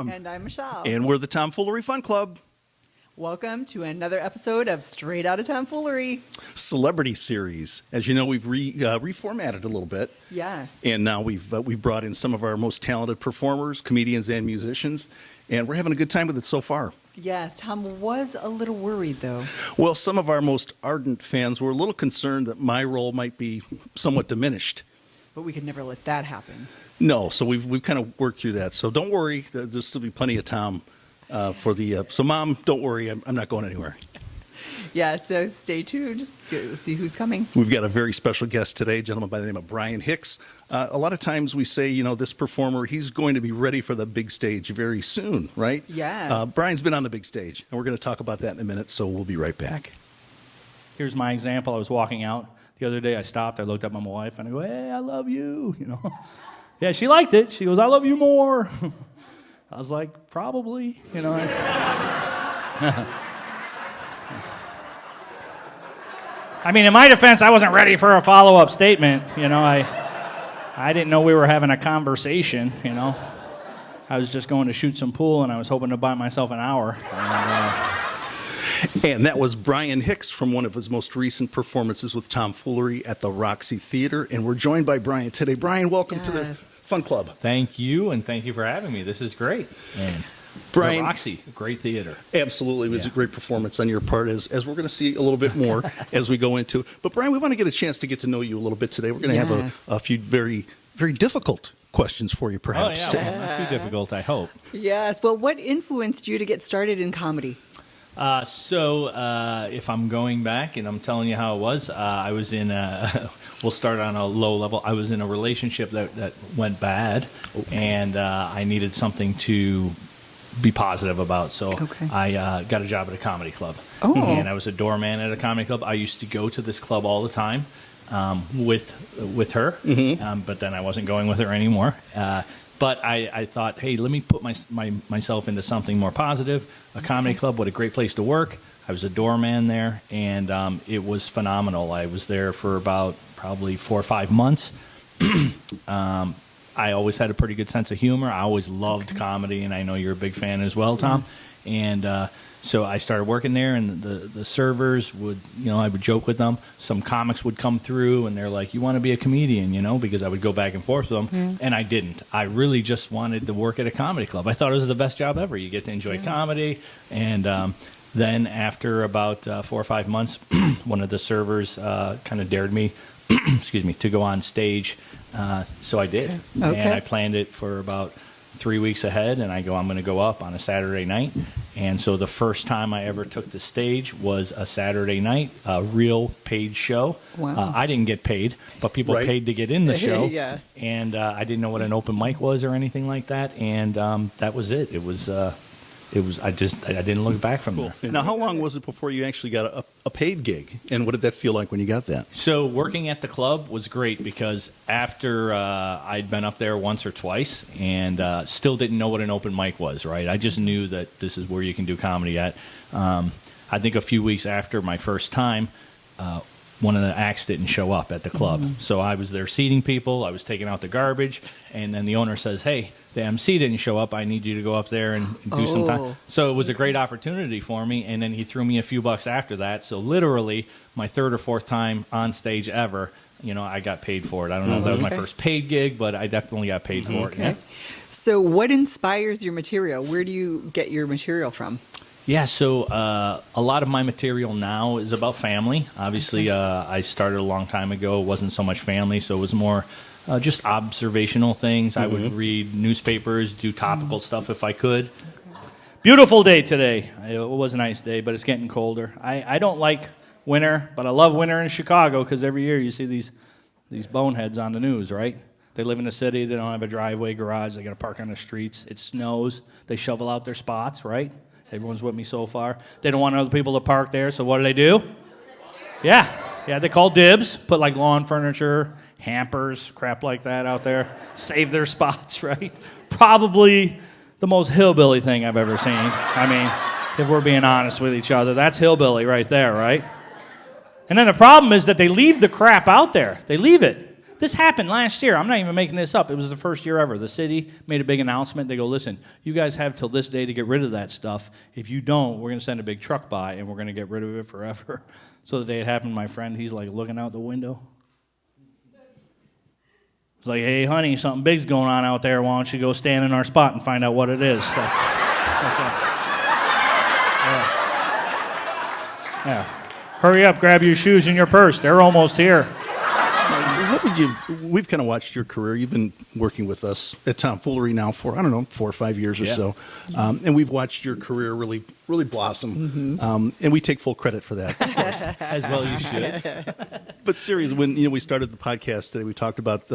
Tom. And I'm Michele. And we're the Tomfoolery Fun Club. Welcome to another episode of Straight Outta Tomfoolery. Celebrity series. As you know, we've reformatted a little bit. Yes. And now we've brought in some of our most talented performers, comedians, and musicians. And we're having a good time with it so far. Yes, Tom was a little worried, though. Well, some of our most ardent fans were a little concerned that my role might be somewhat diminished. But we could never let that happen. No, so we've kind of worked through that. So don't worry, there'll still be plenty of Tom for the. So, Mom, don't worry, I'm not going anywhere. Yeah, so stay tuned. Let's see who's coming. We've got a very special guest today, a gentleman by the name of Brian Hicks. A lot of times we say, you know, this performer, he's going to be ready for the big stage very soon, right? Yes. Brian's been on the big stage, and we're going to talk about that in a minute, so we'll be right back. Here's my example. I was walking out the other day. I stopped. I looked up at my wife, and I go, "Hey, I love you." You know. Yeah, she liked it. She goes, "I love you more." I was like, "Probably." You know. I mean, in my defense, I wasn't ready for a follow-up statement. You know, I didn't know we were having a conversation. You know, I was just going to shoot some pool, and I was hoping to buy myself an hour. And that was Brian Hicks from one of his most recent performances with Tomfoolery at the Roxy Theater. And we're joined by Brian today. Brian, welcome to the Fun Club. Thank you, and thank you for having me. This is great. And Brian, the Roxy, great theater. Absolutely. It was a great performance on your part, as we're going to see a little bit more as we go into. But, Brian, we want to get a chance to get to know you a little bit today. We're going to have a few very, very difficult questions for you, perhaps. Oh, yeah. Well, not too difficult, I hope. Yes. Well, what influenced you to get started in comedy? If I'm going back and I'm telling you how it was, I was in we'll start on a low level. I was in a relationship that went bad, and I needed something to be positive about. So I got a job at a comedy club. Oh. And I was a doorman at a comedy club. I used to go to this club all the time with her, but then I wasn't going with her anymore. But I thought, hey, let me put myself into something more positive. A comedy club, what a great place to work. I was a doorman there, and it was phenomenal. I was there for about probably 4 or 5 months. I always had a pretty good sense of humor. I always loved comedy, and I know you're a big fan as well, Tom. And so I started working there, and the servers would, I would joke with them. Some comics would come through, and they're like, "You want to be a comedian?" Because I would go back and forth with them, and I didn't. I really just wanted to work at a comedy club. I thought it was the best job ever. You get to enjoy comedy, and then after about 4 or 5 months, one of the servers kind of dared me, excuse me, to go on stage. So I did, and I planned it for about 3 weeks ahead, and I'm going to go up on a Saturday night. And so the first time I ever took the stage was a Saturday night, a real paid show. Wow. I didn't get paid, but people paid to get in the show. Yes. And I didn't know what an open mic was or anything like that, and that was it. It was I didn't look back from there. Now, how long was it before you actually got a paid gig? And what did that feel like when you got that? So working at the club was great because after I'd been up there once or twice and still didn't know what an open mic was, right? I just knew that this is where you can do comedy at. I think a few weeks after my first time, one of the acts didn't show up at the club. So I was there seating people. I was taking out the garbage. And then the owner says, "Hey, the MC didn't show up. I need you to go up there and do some time." So it was a great opportunity for me. And then he threw me a few bucks after that. So literally my third or fourth time on stage ever, I got paid for it. I don't know if that was my first paid gig, but I definitely got paid for it. Yeah. So what inspires your material? Where do you get your material from? Yeah, so a lot of my material now is about family. Obviously, I started a long time ago. It wasn't so much family, so it was more just observational things. I would read newspapers, do topical stuff if I could. Beautiful day today. It was a nice day, but it's getting colder. I don't like winter, but I love winter in Chicago because every year you see these boneheads on the news, right? They live in the city. They don't have a driveway, garage. They got to park on the streets. It snows. They shovel out their spots, right? Everyone's with me so far. They don't want other people to park there, so what do? Yeah, they call dibs, put like lawn furniture, hampers, crap like that out there, save their spots, right? Probably the most hillbilly thing I've ever seen. I mean, if we're being honest with each other, that's hillbilly right there, right? And then the problem is that they leave the crap out there. They leave it. This happened last year. I'm not even making this up. It was the first year ever. The city made a big announcement. They go, listen, you guys have till this day to get rid of that stuff. If you don't, we're going to send a big truck by, and we're going to get rid of it forever. So the day it happened, my friend, he's like looking out the window. He's like, hey, honey, something big's going on out there. Why don't you go stand in our spot and find out what it is? That's yeah. Hurry up, grab your shoes and your purse. They're almost here. What would you? We've kind of watched your career. You've been working with us at Tomfoolery now for, I don't know, 4 or 5 years or so, and we've watched your career really blossom. And we take full credit for that, of course. As well you should. But seriously, when we started the podcast today, we talked about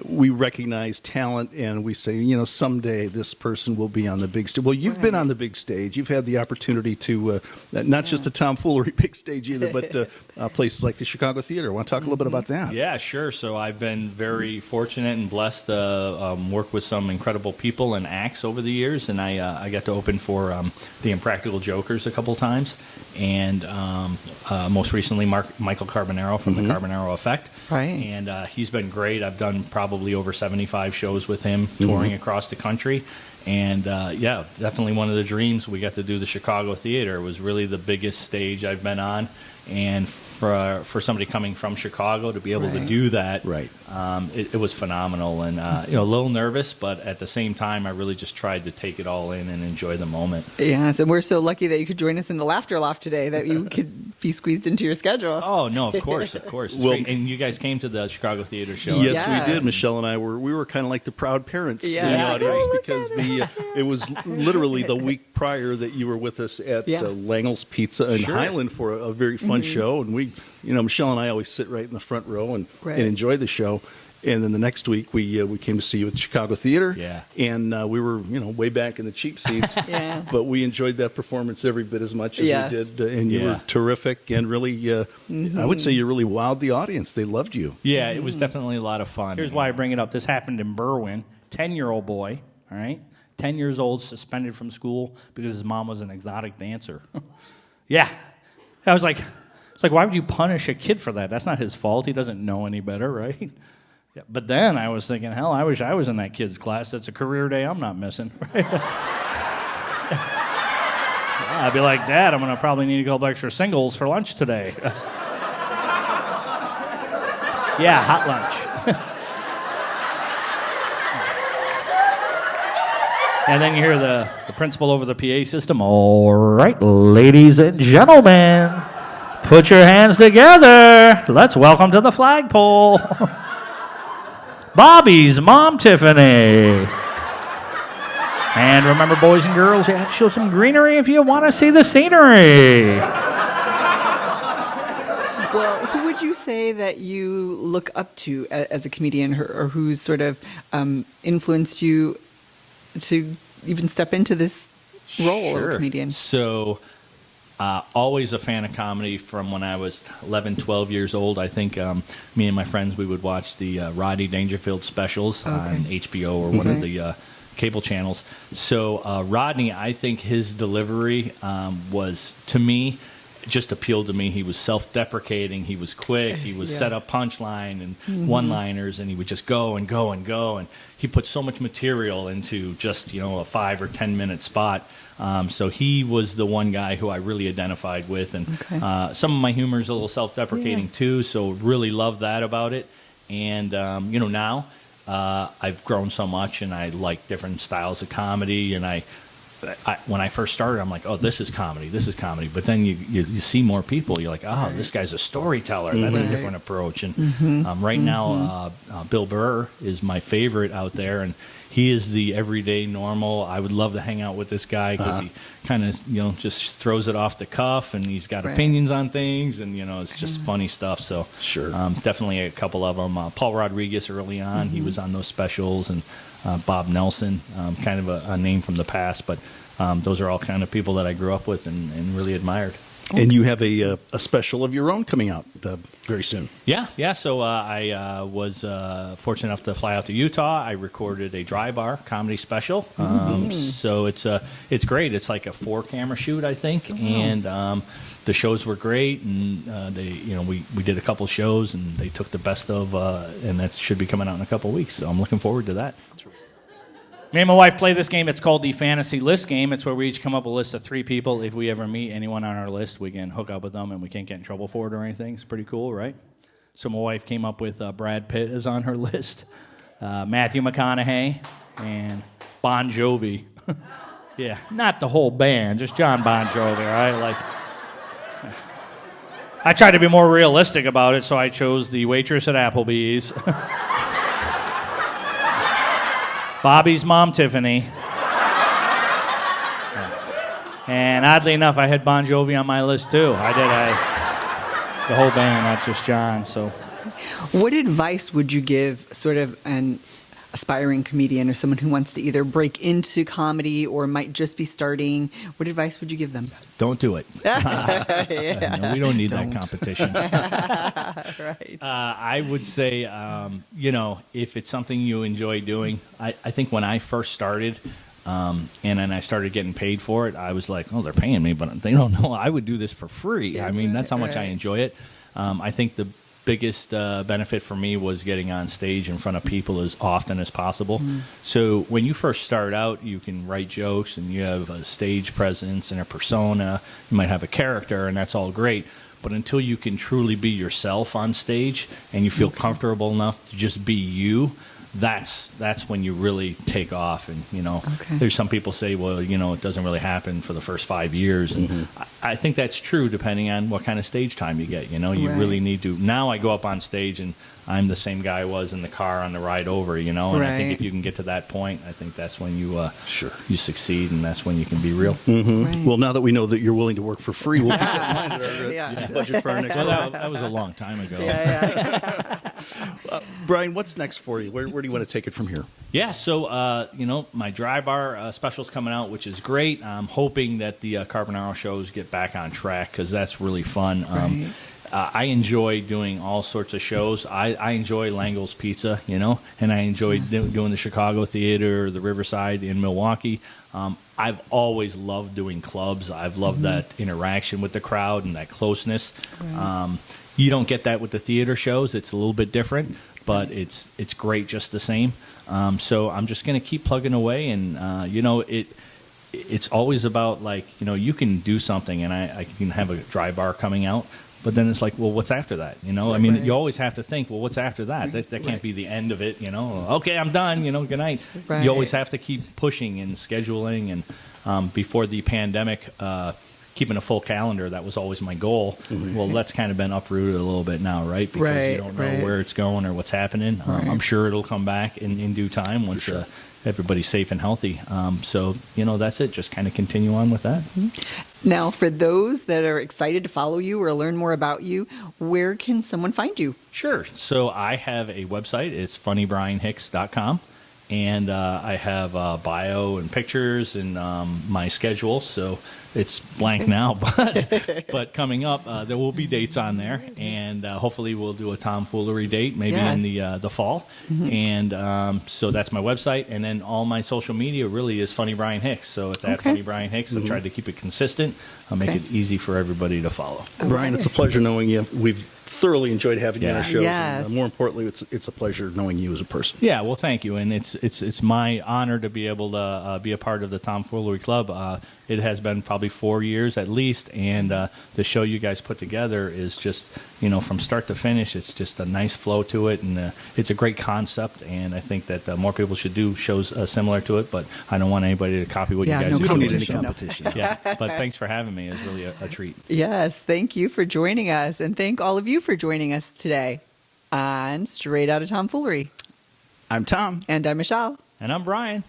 we recognize talent, and we say, someday this person will be on the big stage. Well, you've been on the big stage. You've had the opportunity to not just the Tomfoolery big stage either, but places like the Chicago Theater. Want to talk a little bit about that? Yeah, sure. So I've been very fortunate and blessed to work with some incredible people and acts over the years, and I got to open for the Impractical Jokers a couple times, and most recently Michael Carbonaro from the Carbonaro Effect. Right. And he's been great. I've done probably over 75 shows with him, touring across the country. And definitely one of the dreams. We got to do the Chicago Theater. It was really the biggest stage I've been on, and for somebody coming from Chicago to be able to do that, it was phenomenal. And a little nervous, but at the same time, I really just tried to take it all in and enjoy the moment. Yes, and we're so lucky that you could join us in the Laughter Loft today, that you could be squeezed into your schedule. Oh no, of course. It's great. And you guys came to the Chicago Theater show. Yes, we did. Michele and I were kind of like the proud parents in the audience, because it was literally the week prior that you were with us at Langel's Pizza in Highland for a very fun show, and we, Michele and I always sit right in the front row and enjoy the show. And then the next week we came to see you at the Chicago Theater, and we were way back in the cheap seats, but we enjoyed that performance every bit as much as we did, and you were terrific, and really, I would say you really wowed the audience. They loved you. Yeah, it was definitely a lot of fun. Here's why I bring it up. This happened in Berwyn. 10-year-old boy, all right? 10 years old, suspended from school because his mom was an exotic dancer. I was like, why would you punish a kid for that? That's not his fault. He doesn't know any better, right? Yeah, but then I was thinking, hell, I wish I was in that kid's class. That's a career day I'm not missing. Right? I'd be like, Dad, I'm going to probably need a couple extra singles for lunch today. Hot lunch. And then you hear the principal over the PA system. All right, ladies and gentlemen, put your hands together. Let's welcome to the flagpole Bobby's mom, Tiffany. And remember, boys and girls, you have to show some greenery if you want to see the scenery. Well, who would you say that you look up to as a comedian, or who's sort of influenced you to even step into this role of a comedian? So, always a fan of comedy from when I was 11, 12 years old. I think me and my friends, we would watch the Rodney Dangerfield specials on HBO or one of the cable channels. So Rodney, I think his delivery was, to me, just appealed to me. He was self-deprecating. He was quick. He was set up punchline and one-liners, and he would just go and go and go. And he put so much material into just a 5 or 10 minute spot. So he was the one guy who I really identified with, and some of my humor is a little self-deprecating too. So really love that about it. And now I've grown so much, and I like different styles of comedy, and I when I first started, I'm like, oh, this is comedy. But then you see more people. You're like, oh, this guy's a storyteller. That's a different approach. And right now, Bill Burr is my favorite out there, and he is the everyday normal. I would love to hang out with this guy because he kind of, just throws it off the cuff, and he's got opinions on things, and, it's just funny stuff. So definitely a couple of them. Paul Rodriguez early on, he was on those specials, and Bob Nelson, kind of a name from the past, but those are all kind of people that I grew up with and really admired. And you have a special of your own coming out very soon. Yeah. So I was fortunate enough to fly out to Utah. I recorded a dry bar comedy special. So it's great. It's like a 4-camera shoot, I think, and the shows were great. And we did a couple shows, and they took the best of, and that should be coming out in a couple weeks. So I'm looking forward to that. Me and my wife play this game. It's called the Fantasy List Game. It's where we each come up with a list of 3 people. If we ever meet anyone on our list, we can hook up with them, and we can't get in trouble for it or anything. It's pretty cool, right? So my wife came up with Brad Pitt is on her list, Matthew McConaughey, and Bon Jovi. Yeah, not the whole band, just John Bon Jovi, right? I tried to be more realistic about it, so I chose the waitress at Applebee's. Bobby's mom, Tiffany. And oddly enough, I had Bon Jovi on my list, too. I did. The whole band, not just John. So, what advice would you give sort of an aspiring comedian or someone who wants to either break into comedy or might just be starting? What advice would you give them? Don't do it. No, we don't need that competition. Right. I would say, if it's something you enjoy doing, I think when I first started, and then I started getting paid for it, I was like, oh, they're paying me, but they don't know I would do this for free. I mean, that's how much I enjoy it. I think the biggest benefit for me was getting on stage in front of people as often as possible. So when you first start out, you can write jokes and you have a stage presence and a persona. You might have a character, and that's all great. But until you can truly be yourself on stage and you feel comfortable enough to just be you, that's when you really take off. And there's some people say, well, it doesn't really happen for the first 5 years, and I think that's true depending on what kind of stage time you get. You really need to. Now I go up on stage and I'm the same guy I was in the car on the ride over. And I think if you can get to that point, I think that's when you you succeed, and that's when you can be real. Right. Well, now that we know that you're willing to work for free, we'll put that in our budget for our next program. That was a long time ago. Brian, what's next for you? Where do you want to take it from here? Yeah, so, my dry bar special's coming out, which is great. I'm hoping that the Carbonaro shows get back on track because that's really fun. I enjoy doing all sorts of shows. I enjoy Langle's Pizza, and I enjoy doing the Chicago Theater, the Riverside in Milwaukee. I've always loved doing clubs. I've loved that interaction with the crowd and that closeness. You don't get that with the theater shows. It's a little bit different, but it's great just the same. So I'm just going to keep plugging away, and it's always about you can do something, and I can have a dry bar coming out, but then it's like, well, what's after that? You always have to think, well, what's after that? That can't be the end of it. Okay, I'm done. Good night. You always have to keep pushing and scheduling, and before the pandemic. Keeping a full calendar, that was always my goal. Well, that's kind of been uprooted a little bit now, right? Because you don't know where it's going or what's happening. I'm sure it'll come back in due time once everybody's safe and healthy. So, that's it. Just kind of continue on with that. Now, for those that are excited to follow you or learn more about you, where can someone find you? Sure. So I have a website. It's funnybrianhicks.com. And I have bio and pictures and my schedule. So it's blank now, but coming up, there will be dates on there. And hopefully we'll do a tomfoolery date, maybe in the fall. And so that's my website. And then all my social media really is Funny Brian Hicks. So it's at Funny Brian Hicks. I've tried to keep it consistent. I'll make it easy for everybody to follow. Brian, it's a pleasure knowing you. We've thoroughly enjoyed having you on our shows. Yes. And more importantly, it's a pleasure knowing you as a person. Yeah, well, thank you. And it's my honor to be able to be a part of the Tomfoolery Club. It has been probably 4 years at least, and the show you guys put together is just, from start to finish, it's just a nice flow to it, and it's a great concept, and I think that more people should do shows similar to it, but I don't want anybody to copy what you guys do. We don't need any competition. Yeah, but thanks for having me. It's really a treat. Yes, thank you for joining us, and thank all of you for joining us today on Straight Outta Tomfoolery. I'm Tom. And I'm Michele. And I'm Brian.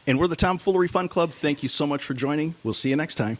And we're the Tomfoolery Fun Club. Thank you so much for joining. We'll see you next time.